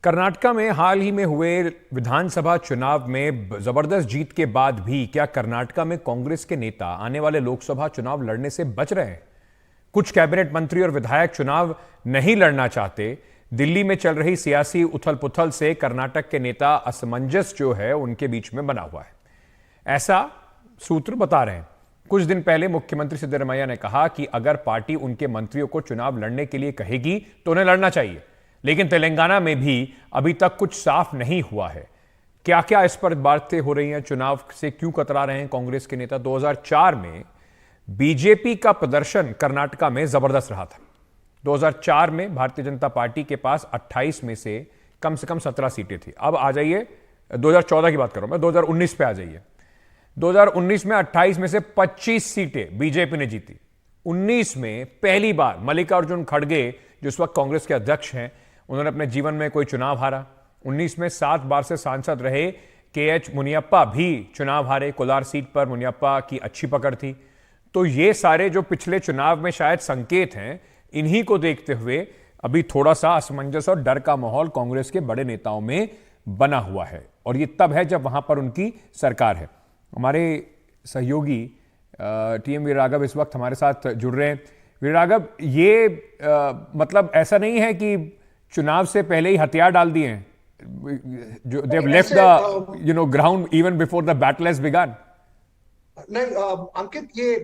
कर्नाटका में हाल ही में हुए विधानसभा चुनाव में जबरदस्त जीत के बाद भी क्या कर्नाटका में कांग्रेस के नेता आने वाले लोकसभा चुनाव लड़ने से बच रहे हैं? कुछ कैबिनेट मंत्री और विधायक चुनाव नहीं लड़ना चाहते। दिल्ली में चल रही सियासी उथल-पुथल से कर्नाटक के नेता असमंजस जो है उनके बीच में बना हुआ है, ऐसा सूत्र बता रहे हैं। कुछ दिन पहले मुख्यमंत्री सिद्धरमैया ने कहा कि अगर पार्टी उनके मंत्रियों को चुनाव लड़ने के लिए कहेगी तो उन्हें लड़ना चाहिए, लेकिन तेलंगाना में भी अभी तक कुछ साफ नहीं हुआ है। क्या क्या इस पर बातें हो रही हैं? चुनाव से क्यों कतरा रहे हैं कांग्रेस के नेता? 2004 में बीजेपी का प्रदर्शन कर्नाटका में जबरदस्त रहा था। 2004 में भारतीय जनता पार्टी के पास 28 में से कम 17 सीटें थी। अब आ जाइए, 2014 की बात कर रहा हूं मैं, 2019 पे आ जाइए। 2019 में 28 में से 25 सीटें बीजेपी ने जीती। 19 में पहली बार मल्लिकार्जुन खड़गे, जो इस वक्त कांग्रेस के अध्यक्ष हैं, उन्होंने अपने जीवन में कोई चुनाव हारा। 19 में 7 बार से सांसद रहे के.एच. मुनियप्पा भी चुनाव हारे। कोलार सीट पर मुनियप्पा की अच्छी पकड़ थी। तो ये सारे जो पिछले चुनाव में शायद संकेत हैं, इन्हीं को देखते हुए अभी थोड़ा सा असमंजस और डर का माहौल कांग्रेस के बड़े नेताओं में बना हुआ है, और ये तब है जब वहां पर उनकी सरकार है। हमारे सहयोगी टीएम वीर राघव इस वक्त हमारे साथ जुड़ रहे हैं। वीर राघव, ये मतलब ऐसा नहीं है कि चुनाव से पहले ही हथियार डाल दिए हैं, जो they have left the ground even before the battle has begin? नहीं अंकित, ये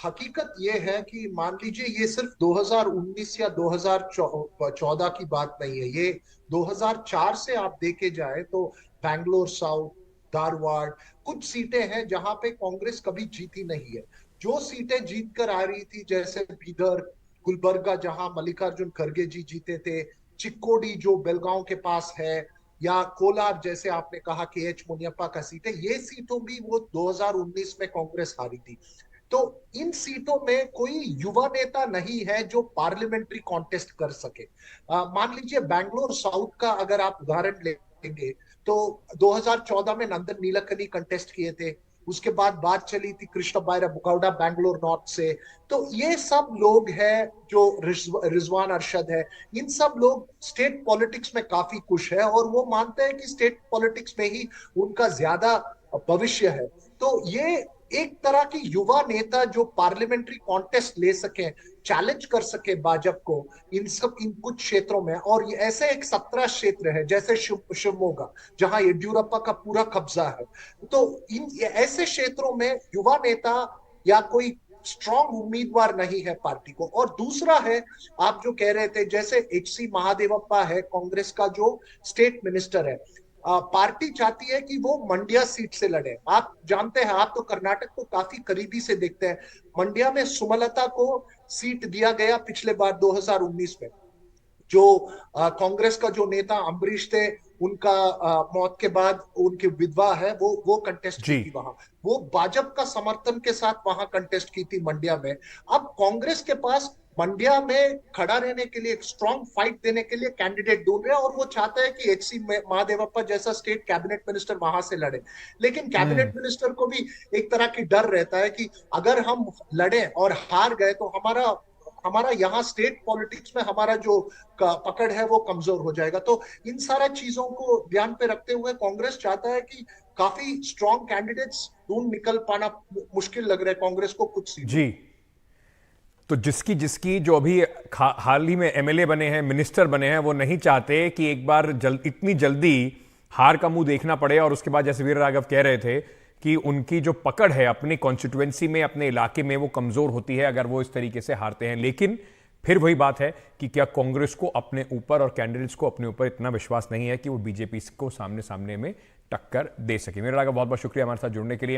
हकीकत ये है कि मान लीजिए ये सिर्फ 2019 या 2014 की बात नहीं है। ये 2004 से आप देखे जाए तो बैंगलोर साउथ, धारवाड़, कुछ सीटें हैं जहां पे कांग्रेस कभी जीती नहीं है। जो सीटें जीत कर आ रही थी, जैसे बीदर, गुलबर्गा जहां मल्लिकार्जुन खड़गे जी जीते थे, चिक्कोडी जो बेलगांव के पास है, या कोलार जैसे आपने कहा के.एच. मुनियप्पा का सीट है, ये सीटों भी वो 2019 में कांग्रेस हारी थी। तो इन सीटों में कोई युवा नेता नहीं है जो पार्लियामेंट्री कॉन्टेस्ट कर सके। मान लीजिए बैंगलोर साउथ का अगर आप उदाहरण लेंगे तो 2014 में नंदन नीलकनी कंटेस्ट किए थे। उसके बाद बात चली थी कृष्ण बायरा बुकाउडा बैंगलोर नॉर्थ से। तो ये सब लोग हैं, जो रिजवान अरशद है, इन सब लोग स्टेट पॉलिटिक्स में काफी खुश है और वो मानते हैं कि स्टेट पॉलिटिक्स में ही उनका ज्यादा भविष्य है। तो ये एक तरह की युवा नेता जो पार्लियामेंट्री कॉन्टेस्ट ले सके, चैलेंज कर सके भाजपा को इन कुछ क्षेत्रों में। और ये ऐसे एक 17 क्षेत्र है, जैसे शिवमोगा जहां येडियुरप्पा का पूरा कब्जा है। तो इन ऐसे क्षेत्रों में युवा नेता या कोई स्ट्रॉन्ग उम्मीदवार नहीं है पार्टी को। और दूसरा है, आप जो कह रहे थे, जैसे एच.सी. महादेवप्पा है कांग्रेस का जो स्टेट मिनिस्टर है, पार्टी चाहती है कि वो मंड्या सीट से लड़े। आप जानते हैं, आप तो कर्नाटक को काफी करीबी से देखते हैं। मंड्या में सुमलता को सीट दिया गया पिछले बार 2019 में। जो कांग्रेस का जो नेता अम्बरीश थे, उनका मौत के बाद उनकी विधवा है, वो कंटेस्ट की थी वहां। वो भाजपा का समर्थन के साथ वहां कंटेस्ट की थी मंड्या में। अब कांग्रेस के पास मंड्या में खड़ा रहने के लिए, एक स्ट्रॉन्ग फाइट देने के लिए कैंडिडेट ढूंढ रहे हैं, और वो चाहता है कि एच.सी. महादेवप्पा जैसा स्टेट कैबिनेट मिनिस्टर वहां से लड़े। लेकिन कैबिनेट मिनिस्टर को भी एक तरह की डर रहता है कि अगर हम लड़े और हार गए तो हमारा यहाँ स्टेट पॉलिटिक्स में हमारा जो पकड़ है वो कमजोर हो जाएगा। तो इन सारा चीजों को ध्यान पे रखते हुए कांग्रेस चाहता है कि काफी स्ट्रॉन्ग कैंडिडेट्स ढूंढ निकल पाना मुश्किल लग रहा है कांग्रेस को कुछ सीटों। जी, तो जिसकी जो अभी हाल ही में एमएलए बने हैं, मिनिस्टर बने हैं, वो नहीं चाहते कि एक बार इतनी जल्दी हार का मुंह देखना पड़े, और उसके बाद जैसे वीर राघव कह रहे थे कि उनकी जो पकड़ है अपनी कॉन्स्टिट्यूएंसी में, अपने इलाके में, वो कमजोर होती है अगर वो इस तरीके से हारते हैं। लेकिन फिर वही बात है कि क्या कांग्रेस को अपने ऊपर और कैंडिडेट्स को अपने ऊपर इतना विश्वास नहीं है कि वो बीजेपी को सामने में टक्कर दे सके? वीर राघव, बहुत बहुत शुक्रिया हमारे साथ जुड़ने के लिए।